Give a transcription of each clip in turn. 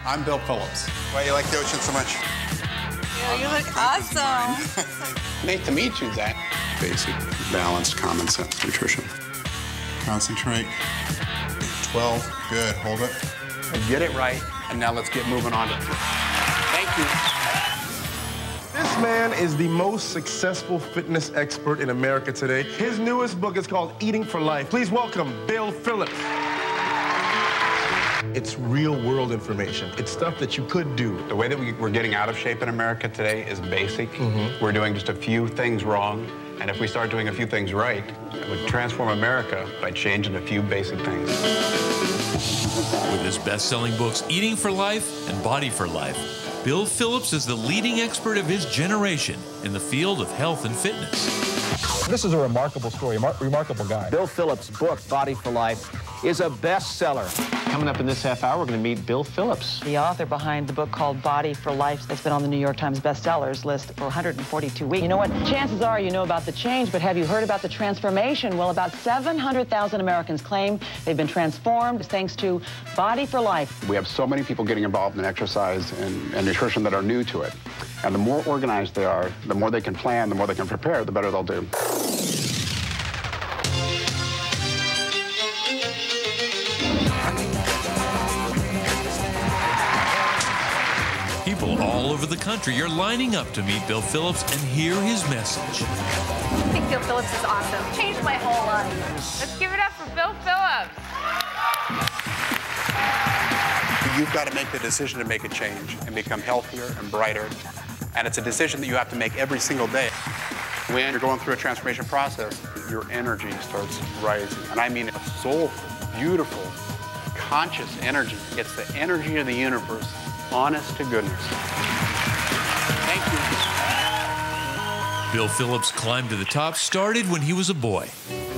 I'm Bill Phillips. Why do you like the ocean so much? Yeah, you look awesome. Nice to meet you, Zach. Basic, balanced, common sense nutrition. Concentrate. 12. Good. Hold it. Get it right, and now let's get moving on. Thank you. This man is the most successful fitness expert in America today. His newest book is called Eating for Life. Please welcome Bill Phillips. It's real-world information. It's stuff that you could do. The way that we're getting out of shape in America today is basic. We're doing just a few things wrong, and if we start doing a few things right, it would transform America by changing a few basic things. With his best-selling books, Eating for Life and Body for Life, Bill Phillips is the leading expert of his generation in the field of health and fitness. This is a remarkable story, a remarkable guy. Bill Phillips' book, Body for Life, is a bestseller. Coming up in this half hour, we're going to meet Bill Phillips. The author behind the book called Body for Life that's been on the New York Times bestsellers list for 142 weeks. You know what? Chances are you know about the change, but have you heard about the transformation? Well, about 700,000 Americans claim they've been transformed thanks to Body for Life. We have so many people getting involved in exercise and nutrition that are new to it. And the more organized they are, the more they can plan, the more they can prepare, the better they'll do. People all over the country are lining up to meet Bill Phillips and hear his message. I think Bill Phillips is awesome. Changed my whole life. Let's give it up for Bill Phillips. You've got to make the decision to make a change and become healthier and brighter. And it's a decision that you have to make every single day. When you're going through a transformation process, your energy starts rising. And I mean a soulful, beautiful, conscious energy. It's the energy of the universe, honest to goodness. Thank you. Bill Phillips' climb to the top started when he was a boy,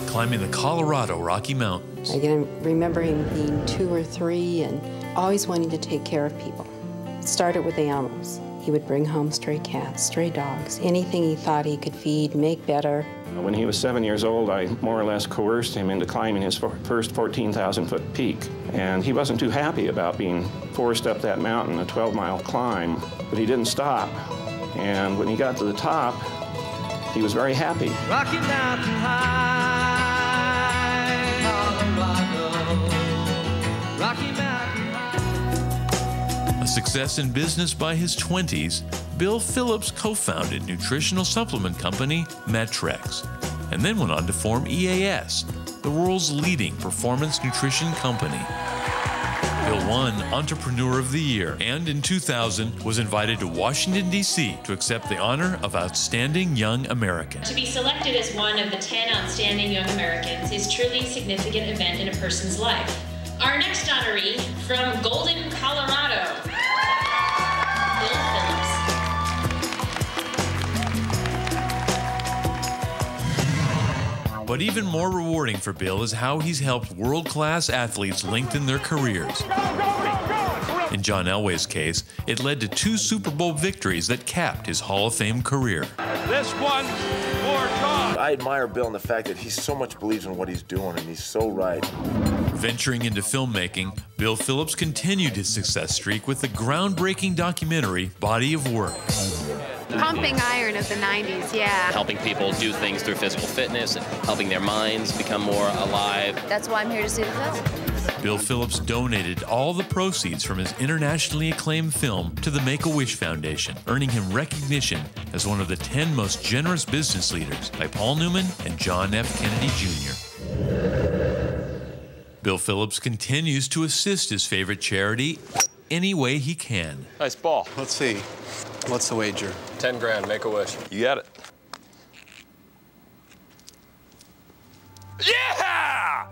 climbing the Colorado Rocky Mountains. I can remember him being 2 or 3 and always wanting to take care of people. It started with animals. He would bring home stray cats, stray dogs, anything he thought he could feed, make better. When he was 7 years old, I more or less coerced him into climbing his first 14,000-foot peak. And he wasn't too happy about being forced up that mountain, a 12-mile climb, but he didn't stop. And when he got to the top, he was very happy. Rocky Mountain High, Colorado, Rocky Mountain High. A success in business by his 20s, Bill Phillips co-founded nutritional supplement company Met-Rx, and then went on to form EAS, the world's leading performance nutrition company. Bill won Entrepreneur of the Year, and in 2000 was invited to Washington, D.C. to accept the honor of Outstanding Young American. To be selected as one of the 10 Outstanding Young Americans is truly a significant event in a person's life. Our next honoree from Golden, Colorado, Bill Phillips. But even more rewarding for Bill is how he's helped world-class athletes lengthen their careers. In John Elway's case, it led to 2 Super Bowl victories that capped his Hall of Fame career. This one for John. I admire Bill in the fact that he so much believes in what he's doing, and he's so right. Venturing into filmmaking, Bill Phillips continued his success streak with the groundbreaking documentary Body of Work. Pumping iron of the 90s, yeah. Helping people do things through physical fitness and helping their minds become more alive. That's why I'm here to see the film. Bill Phillips donated all the proceeds from his internationally acclaimed film to the Make-A-Wish Foundation, earning him recognition as one of the 10 most generous business leaders by Paul Newman and John F. Kennedy Jr. Bill Phillips continues to assist his favorite charity any way he can. Nice ball. Let's see. What's the wager? 10 grand, Make-A-Wish. You got it. Yeah!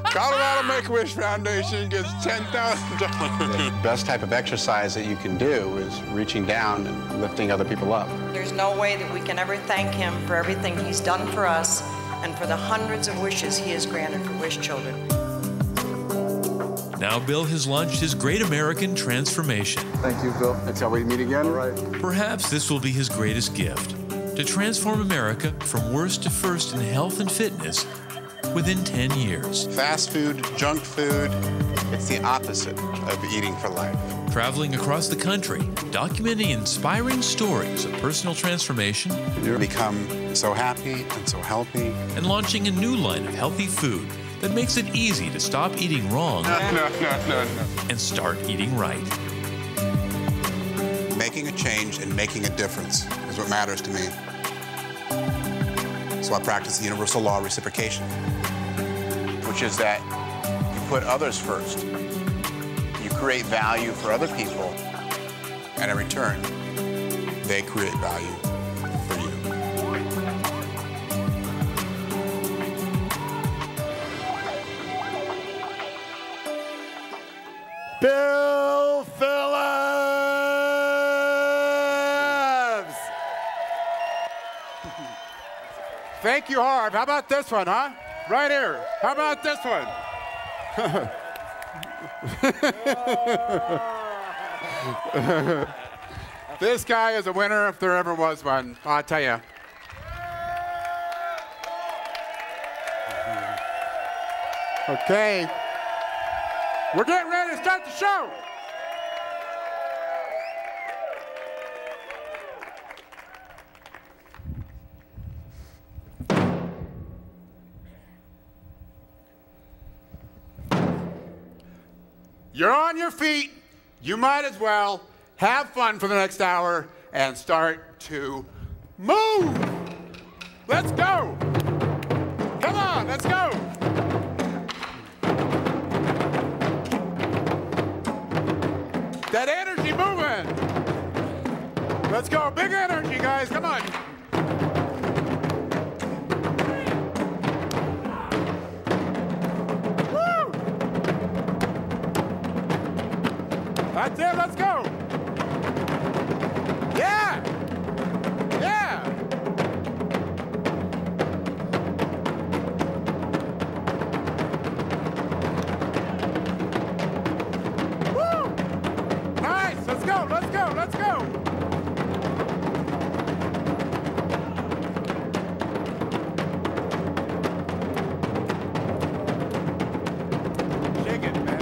Colorado Make-A-Wish Foundation gets $10,000. The best type of exercise that you can do is reaching down and lifting other people up. There's no way that we can ever thank him for everything he's done for us and for the hundreds of wishes he has granted for Wish children. Now Bill has launched his Great American Transformation. Thank you, Bill. Until we meet again. All right. Perhaps this will be his greatest gift, to transform America from worst to first in health and fitness within 10 years. Fast food, junk food, it's the opposite of eating for life. Traveling across the country, documenting inspiring stories of personal transformation. You become so happy and so healthy. And launching a new line of healthy food that makes it easy to stop eating wrong and start eating right. Making a change and making a difference is what matters to me. So I practice the universal law of reciprocation, which is that you put others first. You create value for other people, and in return, they create value for you. Bill Phillips! Thank you, Harv. How about this one, huh? Right here. How about this one? This guy is a winner if there ever was one, I'll tell you. Okay. We're getting ready to start the show. You're on your feet. You might as well have fun for the next hour and start to move. Let's go. Come on, let's go. That energy moving. Let's go. Big energy, guys. Come on. Woo! That's it. Let's go. Yeah. Yeah. Let's go, let's go, let's go. Shake it, man.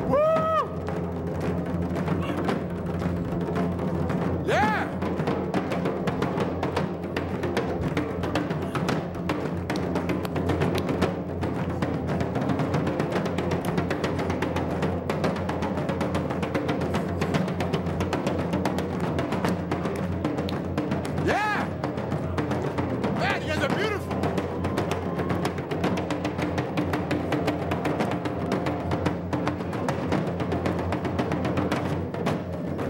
Woo! Yeah! Yeah! Man, you guys are beautiful.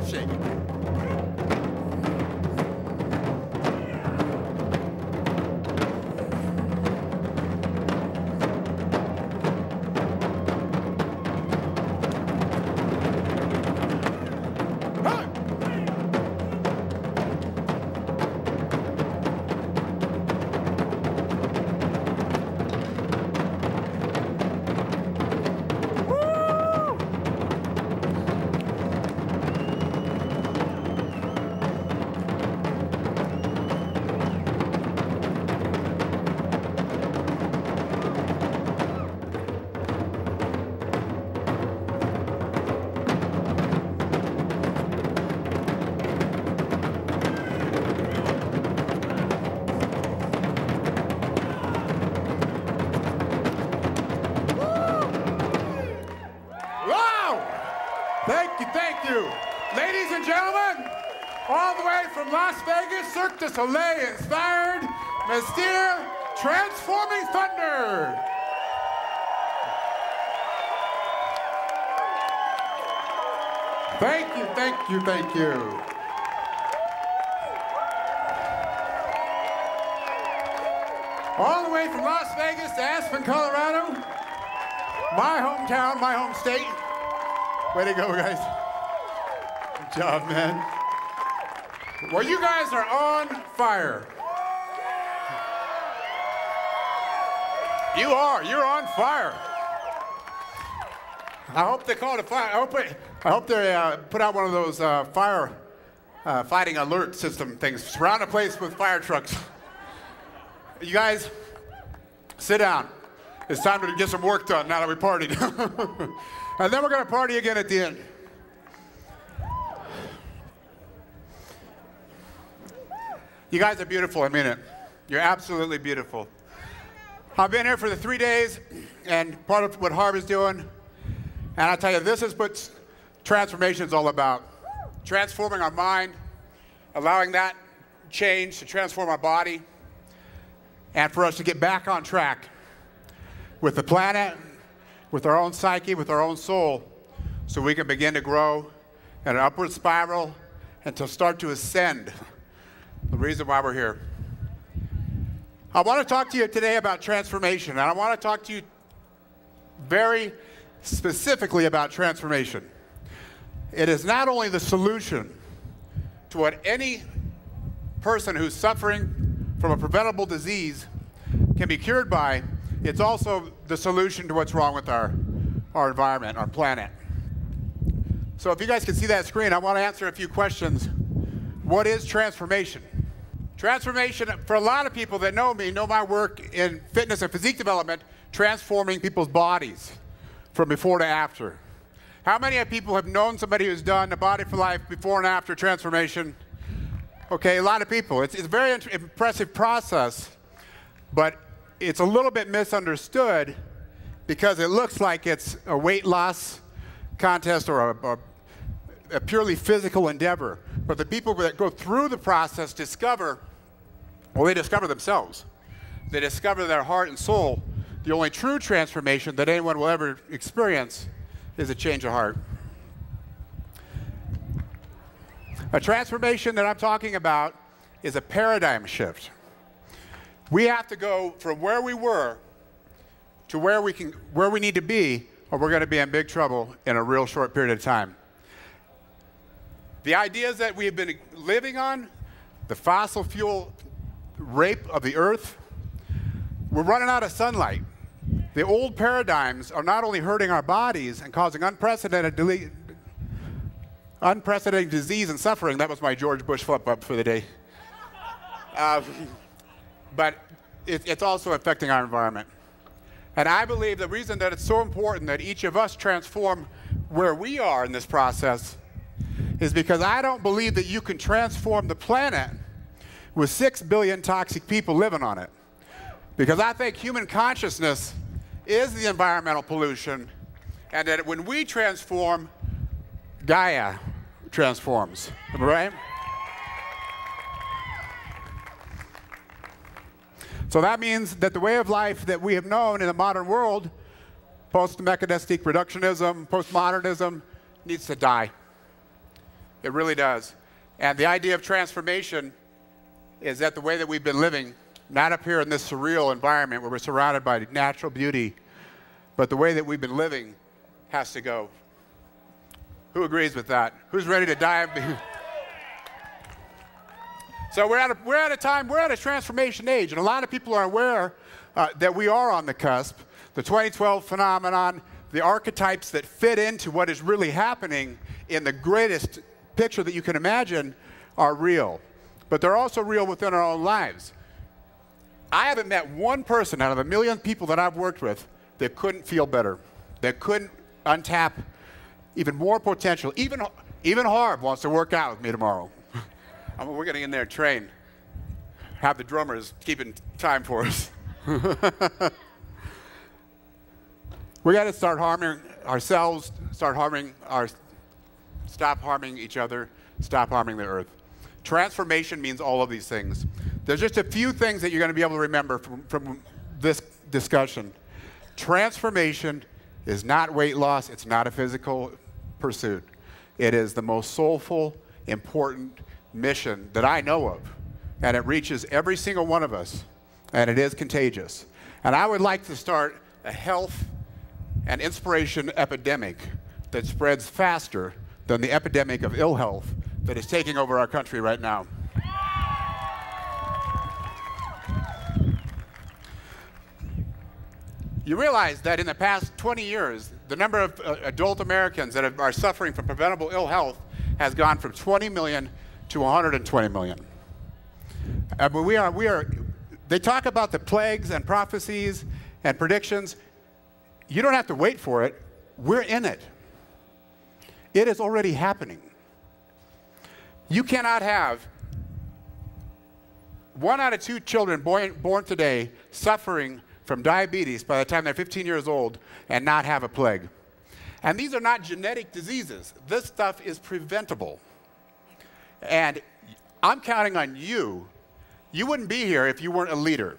Shake it. Thank you. Ladies and gentlemen, all the way from Las Vegas, Cirque du Soleil inspired, Mystere, Transforming Thunder. Thank you, thank you, thank you. All the way from Las Vegas to Aspen, Colorado, my hometown, my home state. Way to go, guys. Good job, man. Well, you guys are on fire. You are. You're on fire. I hope they call it a fire. I hope they put out one of those fire fighting alert system things. Surround a place with fire trucks. You guys, sit down. It's time to get some work done now that we partied. And then we're going to party again at the end. You guys are beautiful, I mean it. You're absolutely beautiful. I've been here for the 3 days, and part of what Harv is doing, and I'll tell you, this is what transformation is all about. Transforming our mind, allowing that change to transform our body, and for us to get back on track with the planet, with our own psyche, with our own soul, so we can begin to grow in an upward spiral and to start to ascend. The reason why we're here. I want to talk to you today about transformation, and I want to talk to you very specifically about transformation. It is not only the solution to what any person who's suffering from a preventable disease can be cured by, it's also the solution to what's wrong with our environment, our planet. So if you guys can see that screen, I want to answer a few questions. What is transformation? Transformation, for a lot of people that know me, know my work in fitness and physique development, transforming people's bodies from before to after. How many people have known somebody who's done the Body for Life before and after transformation? Okay, a lot of people. It's a very impressive process, but it's a little bit misunderstood because it looks like it's a weight loss contest or a purely physical endeavor. But the people that go through the process discover, well, they discover themselves. They discover their heart and soul. The only true transformation that anyone will ever experience is a change of heart. A transformation that I'm talking about is a paradigm shift. We have to go from where we were to where we need to be, or we're going to be in big trouble in a real short period of time. The ideas that we've been living on, the fossil fuel rape of the earth, we're running out of sunlight. The old paradigms are not only hurting our bodies and causing unprecedented disease and suffering. That was my George Bush flip up for the day. But it's also affecting our environment. And I believe the reason that it's so important that each of us transform where we are in this process is because I don't believe that you can transform the planet with 6 billion toxic people living on it. Because I think human consciousness is the environmental pollution, and that when we transform, Gaia transforms, right? So that means that the way of life that we have known in the modern world, post-mechanistic reductionism, postmodernism, needs to die. It really does. And the idea of transformation is that the way that we've been living, not up here in this surreal environment where we're surrounded by natural beauty, but the way that we've been living has to go. Who agrees with that? Who's ready to dive? So we're at a time, we're at a transformation age, and a lot of people are aware that we are on the cusp. The 2012 phenomenon, the archetypes that fit into what is really happening in the greatest picture that you can imagine are real. But they're also real within our own lives. I haven't met one person out of 1 million people that I've worked with that couldn't feel better, that couldn't untap even more potential. Even Harv wants to work out with me tomorrow. I mean, we're getting in there and train. Have the drummers keeping time for us. We got to start harming ourselves, stop harming each other, stop harming the earth. Transformation means all of these things. There's just a few things that you're going to be able to remember from this discussion. Transformation is not weight loss. It's not a physical pursuit. It is the most soulful, important mission that I know of. And it reaches every single one of us. And it is contagious. And I would like to start a health and inspiration epidemic that spreads faster than the epidemic of ill health that is taking over our country right now. You realize that in the past 20 years, the number of adult Americans that are suffering from preventable ill health has gone from 20 million to 120 million. But they talk about the plagues and prophecies and predictions. You don't have to wait for it. We're in it. It is already happening. You cannot have 1 out of 2 children born today suffering from diabetes by the time they're 15 years old and not have a plague. And these are not genetic diseases. This stuff is preventable. And I'm counting on you. You wouldn't be here if you weren't a leader.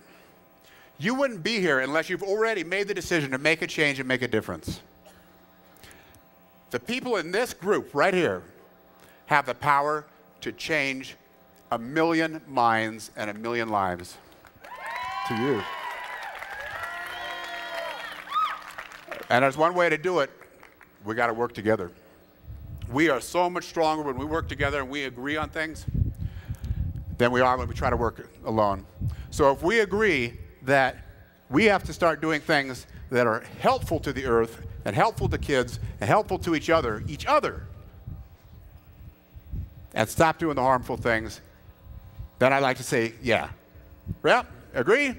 You wouldn't be here unless you've already made the decision to make a change and make a difference. The people in this group right here have the power to change 1 million minds and 1 million lives. To you. And there's one way to do it. We got to work together. We are so much stronger when we work together and we agree on things than we are when we try to work alone. So if we agree that we have to start doing things that are helpful to the earth and helpful to kids and helpful to each other, and stop doing the harmful things, then I like to say, yeah. Yeah, agree?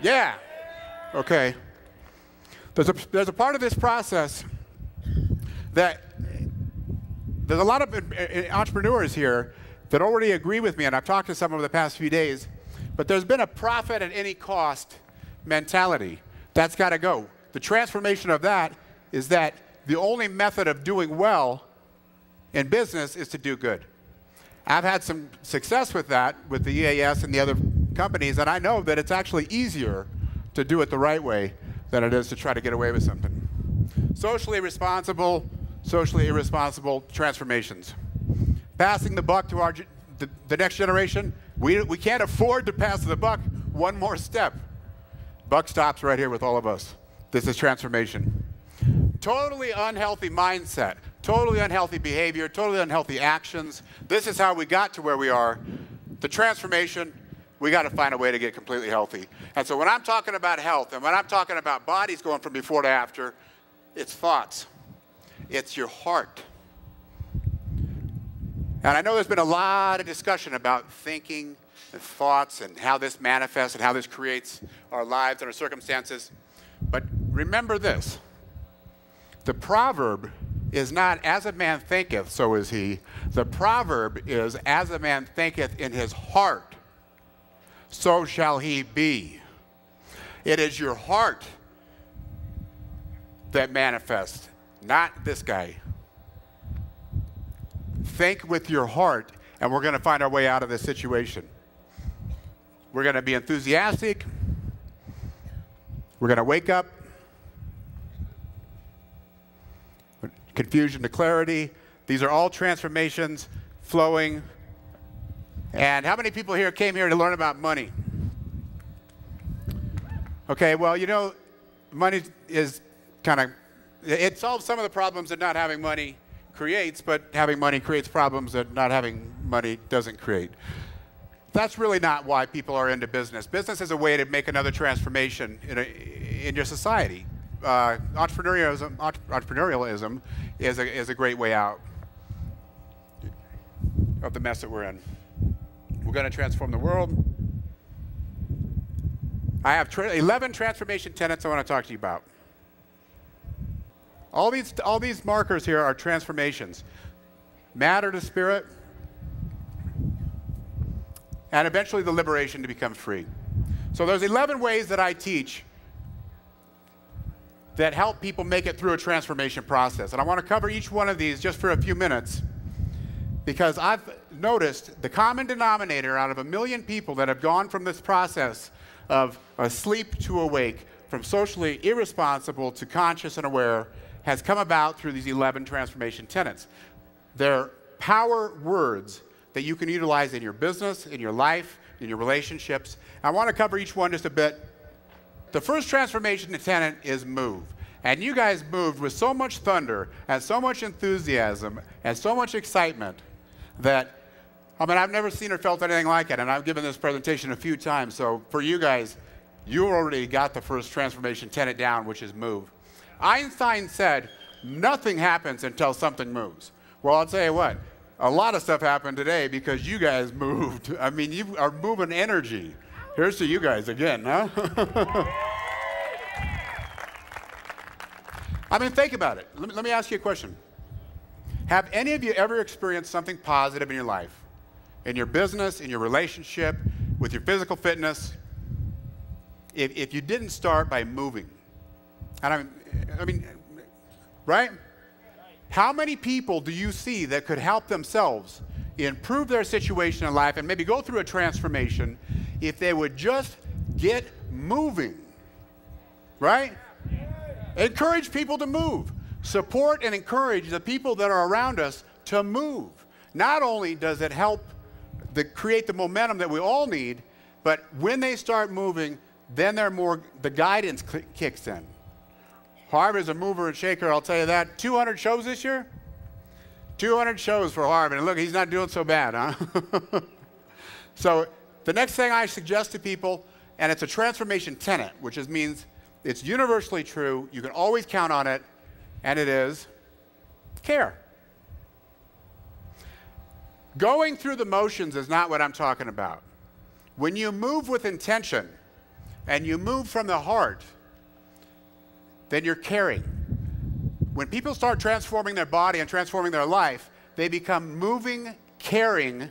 Yeah. Okay. There's a part of this process that there's a lot of entrepreneurs here that already agree with me, and I've talked to some over the past few days, but there's been a profit at any cost mentality. That's got to go. The transformation of that is that the only method of doing well in business is to do good. I've had some success with that with the EAS and the other companies, and I know that it's actually easier to do it the right way than it is to try to get away with something. Socially responsible, socially irresponsible transformations. Passing the buck to the next generation, we can't afford to pass the buck one more step. Buck stops right here with all of us. This is transformation. Totally unhealthy mindset, totally unhealthy behavior, totally unhealthy actions. This is how we got to where we are. The transformation, we got to find a way to get completely healthy. And so when I'm talking about health and when I'm talking about bodies going from before to after, it's thoughts. It's your heart. And I know there's been a lot of discussion about thinking and thoughts and how this manifests and how this creates our lives and our circumstances. But remember this. The proverb is not, as a man thinketh, so is he. The proverb is, as a man thinketh in his heart, so shall he be. It is your heart that manifests, not this guy. Think with your heart, and we're going to find our way out of this situation. We're going to be enthusiastic. We're going to wake up. Confusion to clarity. These are all transformations flowing. And how many people here came here to learn about money? Okay, well, you know, money is kind of, it solves some of the problems that not having money creates, but having money creates problems that not having money doesn't create. That's really not why people are into business. Business is a way to make another transformation in your society. Entrepreneurialism is a great way out of the mess that we're in. We're going to transform the world. I have 11 transformation tenets I want to talk to you about. All these markers here are transformations. Matter to spirit, and eventually the liberation to become free. So there's 11 ways that I teach that help people make it through a transformation process. And I want to cover each one of these just for a few minutes because I've noticed the common denominator out of 1 million people that have gone from this process of asleep to awake, from socially irresponsible to conscious and aware, has come about through these 11 transformation tenets. They're power words that you can utilize in your business, in your life, in your relationships. I want to cover each one just a bit. The first transformation tenet is move. And you guys moved with so much thunder and so much enthusiasm and so much excitement that, I mean, I've never seen or felt anything like it. And I've given this presentation a few times. So for you guys, you already got the first transformation tenet down, which is move. Einstein said, nothing happens until something moves. Well, I'll tell you what. a lot of stuff happened today because you guys moved. I mean, you are moving energy. Here's to you guys again, huh? I mean, think about it. Let me ask you a question. Have any of you ever experienced something positive in your life? In your business, in your relationship, with your physical fitness? If you didn't start by moving. And I mean, right? How many people do you see that could help themselves improve their situation in life and maybe go through a transformation if they would just get moving? Right? Encourage people to move. Support and encourage the people that are around us to move. Not only does it help create the momentum that we all need, but when they start moving, then the guidance kicks in. Harv is a mover and shaker, I'll tell you that. 200 shows this year? 200 shows for Harv, and look, he's not doing so bad, huh? So the next thing I suggest to people, and it's a transformation tenet, which means it's universally true, you can always count on it, and it is care. Going through the motions is not what I'm talking about. When you move with intention, and you move from the heart, then you're caring. When people start transforming their body and transforming their life, they become moving, caring,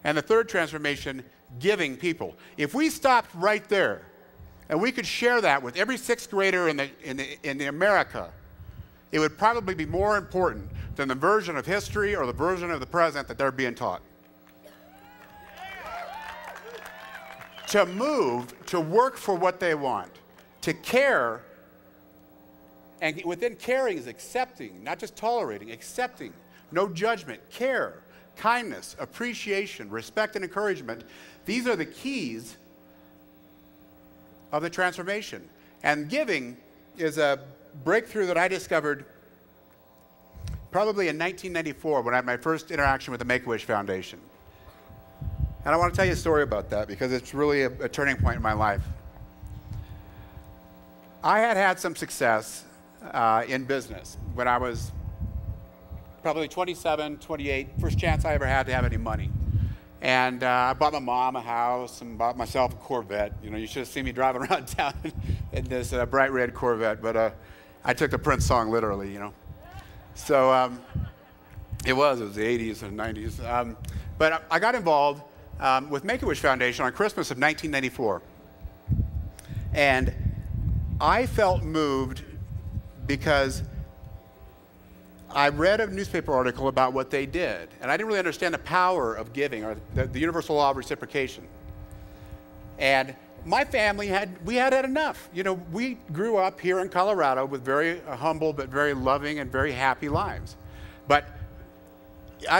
and the third transformation, giving people. If we stopped right there, and we could share that with every sixth grader in America, it would probably be more important than the version of history or the version of the present that they're being taught. To move, to work for what they want, to care, and within caring is accepting, not just tolerating, accepting, no judgment, care, kindness, appreciation, respect, and encouragement. These are the keys of the transformation. And giving is a breakthrough that I discovered probably in 1994 when I had my first interaction with the Make-A-Wish Foundation. And I want to tell you a story about that because it's really a turning point in my life. I had some success in business when I was probably 27, 28, first chance I ever had to have any money. And I bought my mom a house and bought myself a Corvette. You know, you should have seen me driving around town in this bright red Corvette, but I took the Prince song literally, you know. So it was the 80s and 90s. But I got involved with Make-A-Wish Foundation on Christmas of 1994. And I felt moved because I read a newspaper article about what they did, and I didn't really understand the power of giving or the universal law of reciprocation. And my family had enough. You know, we grew up here in Colorado with very humble but very loving and very happy lives. But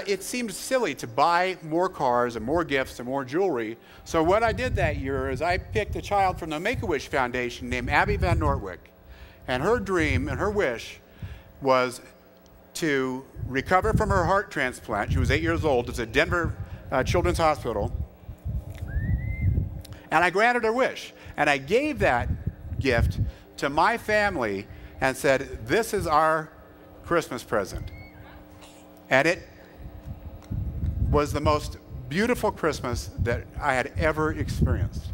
it seemed silly to buy more cars and more gifts and more jewelry. So what I did that year is I picked a child from the Make-A-Wish Foundation named Abby Van Nortwick. And her dream and her wish was to recover from her heart transplant. She was 8 years old. It's at Denver Children's Hospital. And I granted her wish. And I gave that gift to my family and said, this is our Christmas present. And it was the most beautiful Christmas that I had ever experienced.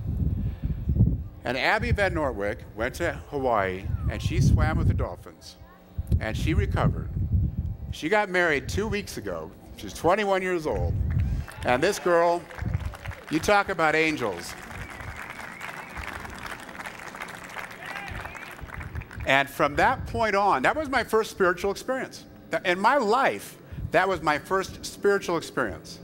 And Abby Van Nortwick went to Hawaii, and she swam with the dolphins, and she recovered. She got married 2 weeks ago. She's 21 years old. And this girl, you talk about angels. And from that point on, that was my first spiritual experience. In my life, that was my first spiritual experience.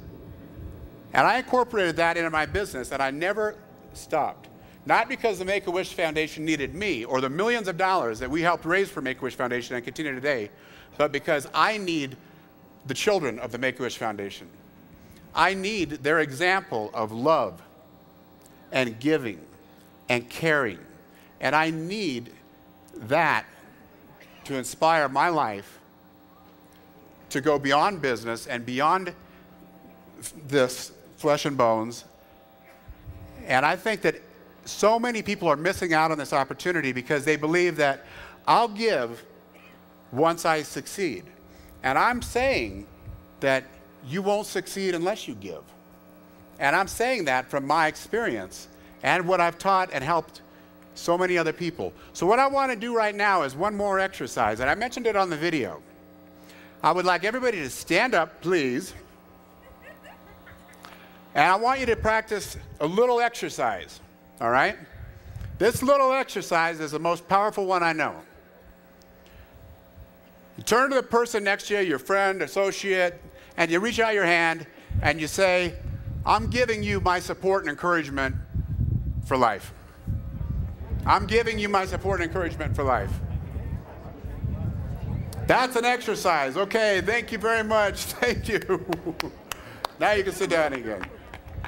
And I incorporated that into my business, and I never stopped. Not because the Make-A-Wish Foundation needed me or the millions of dollars that we helped raise for Make-A-Wish Foundation and continue today, but because I need the children of the Make-A-Wish Foundation. I need their example of love and giving and caring. And I need that to inspire my life to go beyond business and beyond this flesh and bones. And I think that so many people are missing out on this opportunity because they believe that I'll give once I succeed. And I'm saying that you won't succeed unless you give. And I'm saying that from my experience and what I've taught and helped so many other people. So what I want to do right now is one more exercise, and I mentioned it on the video. I would like everybody to stand up, please. And I want you to practice a little exercise, all right? This little exercise is the most powerful one I know. You turn to the person next to you, your friend, associate, and you reach out your hand and you say, I'm giving you my support and encouragement for life. I'm giving you my support and encouragement for life. That's an exercise. Okay, thank you very much. Thank you. Now you can sit down again.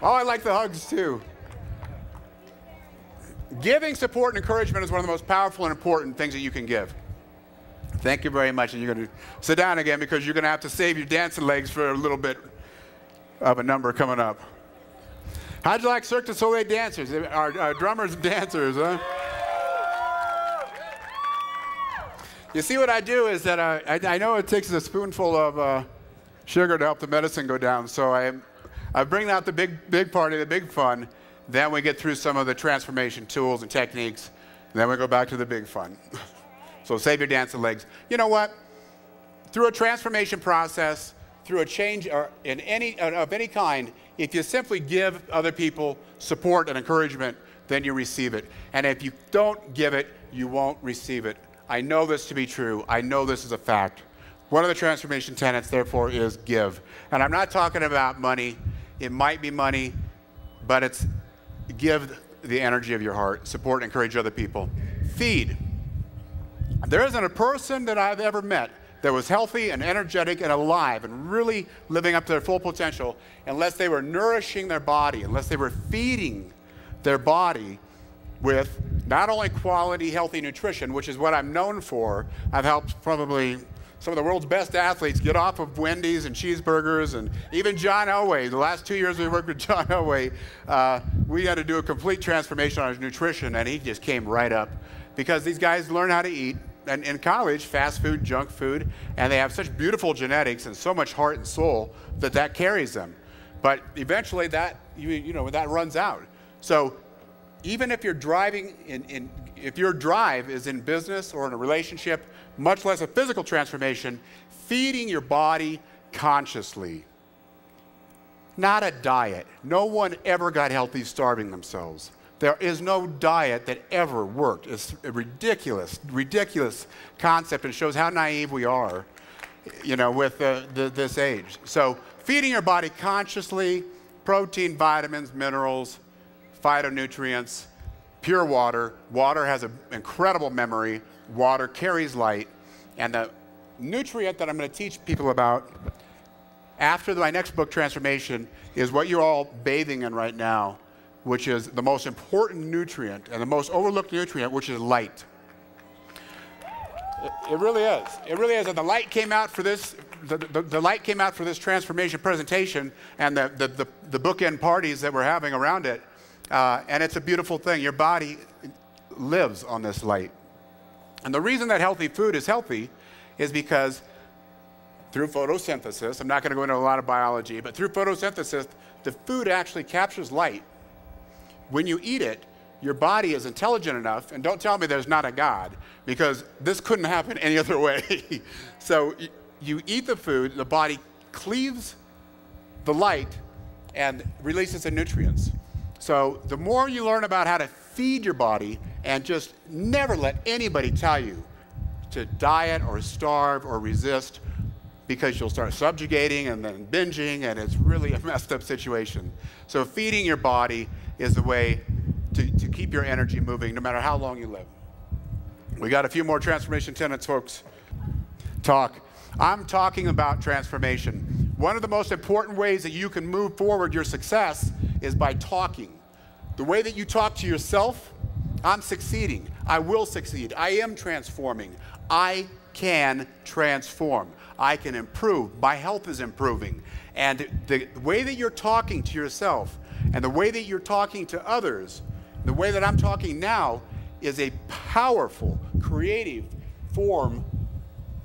Oh, I like the hugs too. Giving support and encouragement is one of the most powerful and important things that you can give. Thank you very much. And you're going to sit down again because you're going to have to save your dancing legs for a little bit of a number coming up. How'd you like Cirque du Soleil dancers, our drummers and dancers, huh? You see what I do is that I know it takes a spoonful of sugar to help the medicine go down, so I bring out the big party, the big fun, then we get through some of the transformation tools and techniques, and then we go back to the big fun. So save your dancing legs. You know what? Through a transformation process, through a change of any kind, if you simply give other people support and encouragement, then you receive it. And if you don't give it, you won't receive it. I know this to be true. I know this is a fact. One of the transformation tenets, therefore, is give. And I'm not talking about money. It might be money, but it's give the energy of your heart, support and encourage other people. Feed. There isn't a person that I've ever met that was healthy and energetic and alive and really living up to their full potential unless they were nourishing their body, unless they were feeding their body with not only quality, healthy nutrition, which is what I'm known for. I've helped probably some of the world's best athletes get off of Wendy's and cheeseburgers, and even John Elway. The last 2 years we worked with John Elway, we had to do a complete transformation on his nutrition, and he just came right up because these guys learn how to eat. And in college, fast food, junk food, and they have such beautiful genetics and so much heart and soul that carries them. But eventually that, that runs out. So even if you're driving, if your drive is in business or in a relationship, much less a physical transformation, feeding your body consciously. Not a diet. No one ever got healthy starving themselves. There is no diet that ever worked. It's a ridiculous, ridiculous concept, and shows how naive we are, with this age. So feeding your body consciously, protein, vitamins, minerals, phytonutrients, pure water. Water has an incredible memory. Water carries light. And the nutrient that I'm going to teach people about after my next book, Transformation, is what you're all bathing in right now, which is the most important nutrient and the most overlooked nutrient, which is light. It really is. It really is. And the light came out for this. The light came out for this transformation presentation and the bookend parties that we're having around it. And it's a beautiful thing. Your body lives on this light. And the reason that healthy food is healthy is because through photosynthesis, I'm not going to go into a lot of biology, but through photosynthesis, the food actually captures light. When you eat it, your body is intelligent enough, and don't tell me there's not a God, because this couldn't happen any other way. So you eat the food, the body cleaves the light and releases the nutrients. So the more you learn about how to feed your body, and just never let anybody tell you to diet or starve or resist, because you'll start subjugating and then binging, and it's really a messed up situation. So feeding your body is the way to keep your energy moving no matter how long you live. We got a few more transformation tenets, folks. I'm talking about transformation. One of the most important ways that you can move forward your success is by talking. The way that you talk to yourself, I'm succeeding. I will succeed. I am transforming. I can transform. I can improve. My health is improving. And the way that you're talking to yourself and the way that you're talking to others, the way that I'm talking now, is a powerful, creative form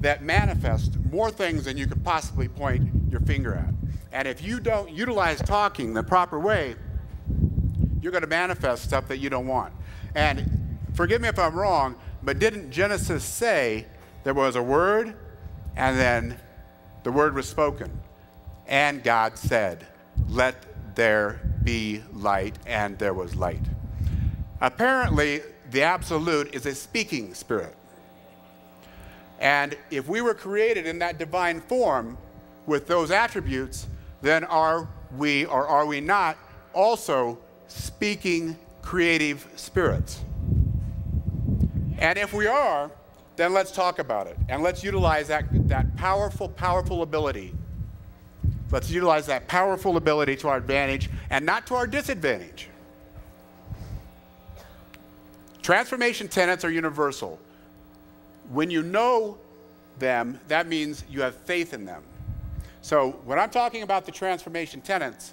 that manifests more things than you could possibly point your finger at. And if you don't utilize talking the proper way, you're going to manifest stuff that you don't want. And forgive me if I'm wrong, but didn't Genesis say there was a word and then the word was spoken? And God said, "Let there be light," and there was light. Apparently, the absolute is a speaking spirit. And if we were created in that divine form with those attributes, then are we or are we not also speaking creative spirits? And if we are, then let's talk about it. And let's utilize that powerful ability. Let's utilize that powerful ability to our advantage and not to our disadvantage. Transformation tenets are universal. When you know them, that means you have faith in them. So when I'm talking about the transformation tenets,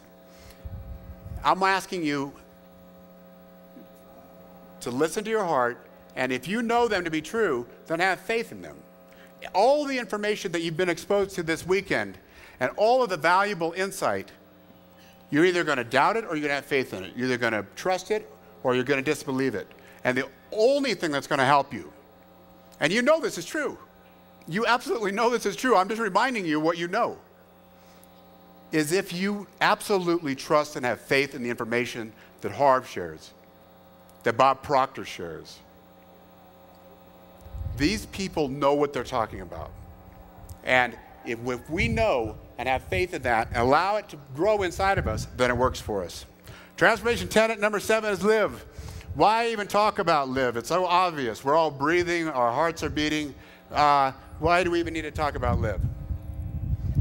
I'm asking you to listen to your heart, and if you know them to be true, then have faith in them. All the information that you've been exposed to this weekend and all of the valuable insight, you're either going to doubt it or you're going to have faith in it. You're either going to trust it or you're going to disbelieve it. And the only thing that's going to help you, and you know this is true, you absolutely know this is true, I'm just reminding you what you know, is if you absolutely trust and have faith in the information that Harv shares, that Bob Proctor shares. These people know what they're talking about. And if we know and have faith in that, and allow it to grow inside of us, then it works for us. Transformation tenet number 7 is live. Why even talk about live? It's so obvious. We're all breathing, our hearts are beating. Why do we even need to talk about live?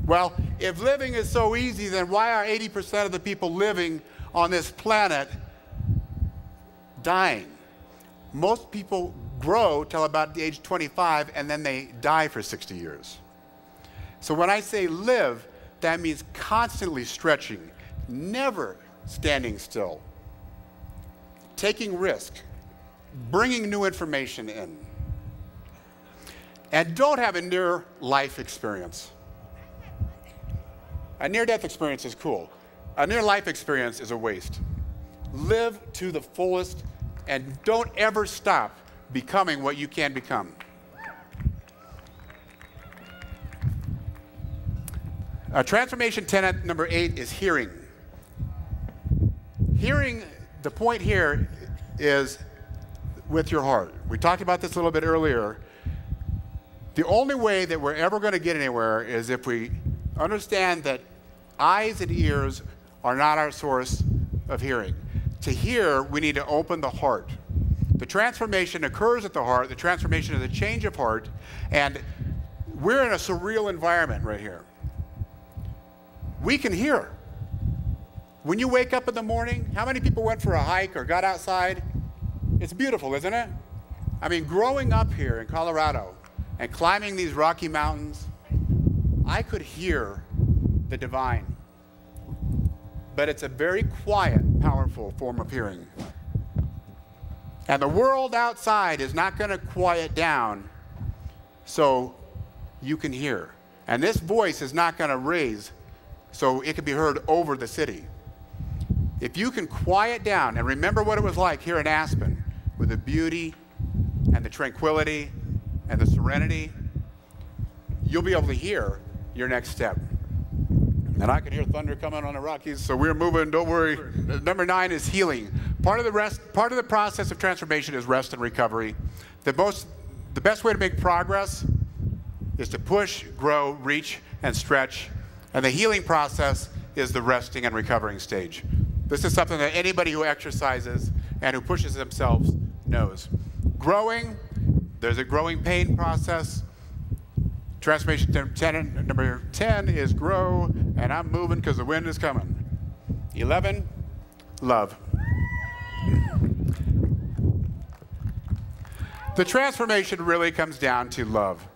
Well, if living is so easy, then why are 80% of the people living on this planet dying? Most people grow till about the age of 25 and then they die for 60 years. So when I say live, that means constantly stretching, never standing still, taking risk, bringing new information in. And don't have a near-life experience. A near-death experience is cool. A near-life experience is a waste. Live to the fullest and don't ever stop becoming what you can become. Transformation tenet number 8 is hearing. Hearing, the point here is with your heart. We talked about this a little bit earlier. The only way that we're ever going to get anywhere is if we understand that eyes and ears are not our source of hearing. To hear, we need to open the heart. The transformation occurs at the heart. The transformation is a change of heart. And we're in a surreal environment right here. We can hear. When you wake up in the morning, how many people went for a hike or got outside? It's beautiful, isn't it? I mean, growing up here in Colorado and climbing these Rocky Mountains, I could hear the divine. But it's a very quiet, powerful form of hearing. And the world outside is not going to quiet down so you can hear. And this voice is not going to raise so it can be heard over the city. If you can quiet down and remember what it was like here in Aspen with the beauty and the tranquility and the serenity, you'll be able to hear your next step. And I can hear thunder coming on the Rockies, so we're moving, don't worry. Number 9 is healing. Part of the process of transformation is rest and recovery. The best way to make progress is to push, grow, reach, and stretch. And the healing process is the resting and recovering stage. This is something that anybody who exercises and who pushes themselves knows. Growing, there's a growing pain process. Transformation tenet number 10 is grow, and I'm moving because the wind is coming. 11, love. The transformation really comes down to love.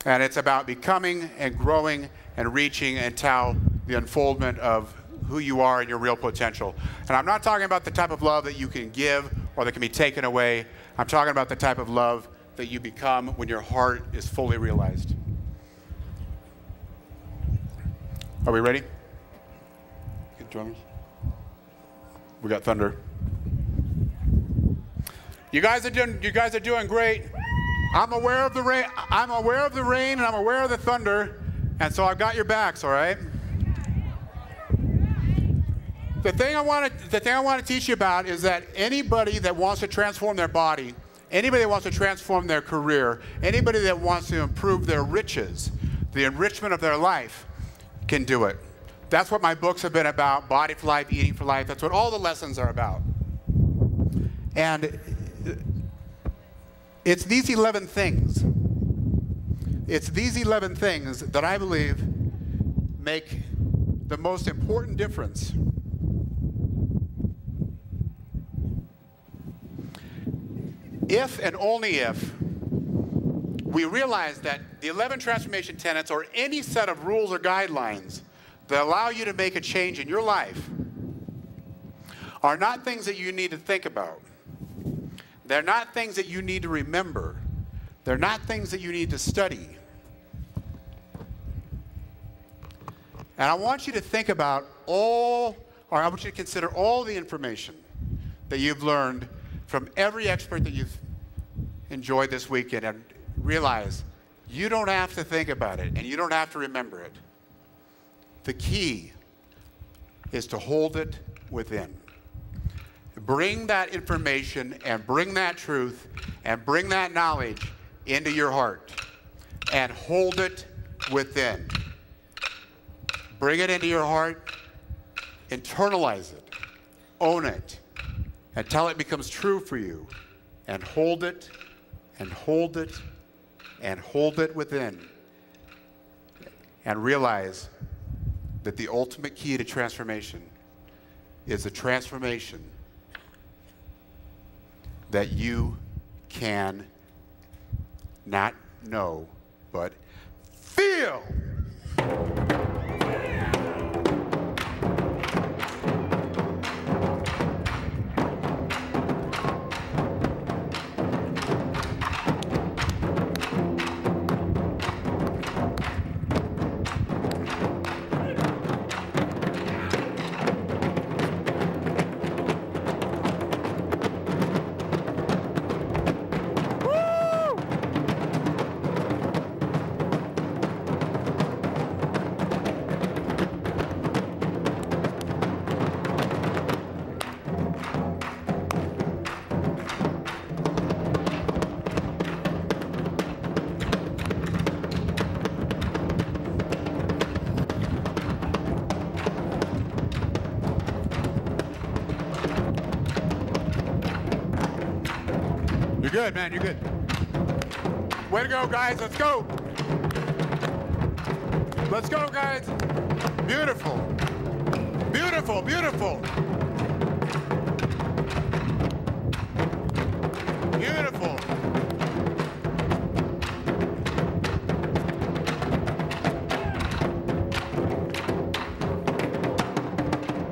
And it's about becoming and growing and reaching until the unfoldment of who you are and your real potential. And I'm not talking about the type of love that you can give or that can be taken away. I'm talking about the type of love that you become when your heart is fully realized. Are we ready? Good drummers. We got thunder. You guys are doing great. I'm aware of the rain. I'm aware of the rain, and I'm aware of the thunder, and so I've got your backs. All right. The thing I want to teach you about is that anybody that wants to transform their body, anybody that wants to transform their career, anybody that wants to improve their riches, the enrichment of their life, can do it. That's what my books have been about, Body for Life, Eating for Life. That's what all the lessons are about. And it's these 11 things. It's these 11 things that I believe make the most important difference. If and only if we realize that the 11 transformation tenets, or any set of rules or guidelines that allow you to make a change in your life, are not things that you need to think about. They're not things that you need to remember. They're not things that you need to study. And I want you to think about I want you to consider all the information that you've learned from every expert that you've enjoyed this weekend, and realize you don't have to think about it and you don't have to remember it. The key is to hold it within. Bring that information and bring that truth and bring that knowledge into your heart and hold it within. Bring it into your heart, internalize it, own it, until it becomes true for you, and hold it and hold it and hold it within, and realize that the ultimate key to transformation is a transformation that you can not know but feel. You're good, man. You're good. Way to go, guys. Let's go. Let's go, guys. Beautiful. Beautiful, beautiful. Beautiful.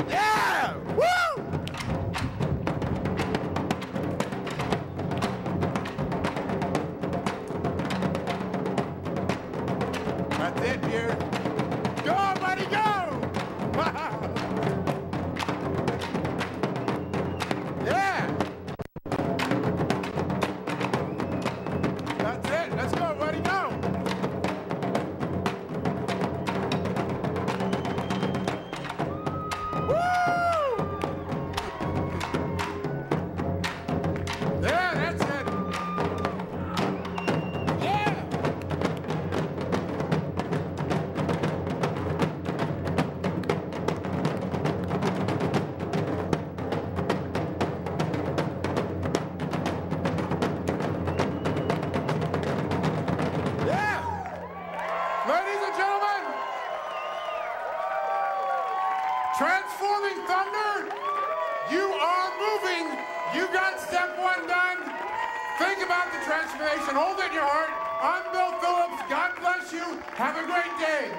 Yeah! Woo! That's it, dear. Go, buddy, go! Yeah! That's it. Let's go, buddy, go! Woo! Yeah, that's it. Yeah! Ladies and gentlemen, transforming thunder, you are moving. You got step one done. Think about the transformation. Hold it in your heart. I'm Bill Phillips. God bless you. Have a great day.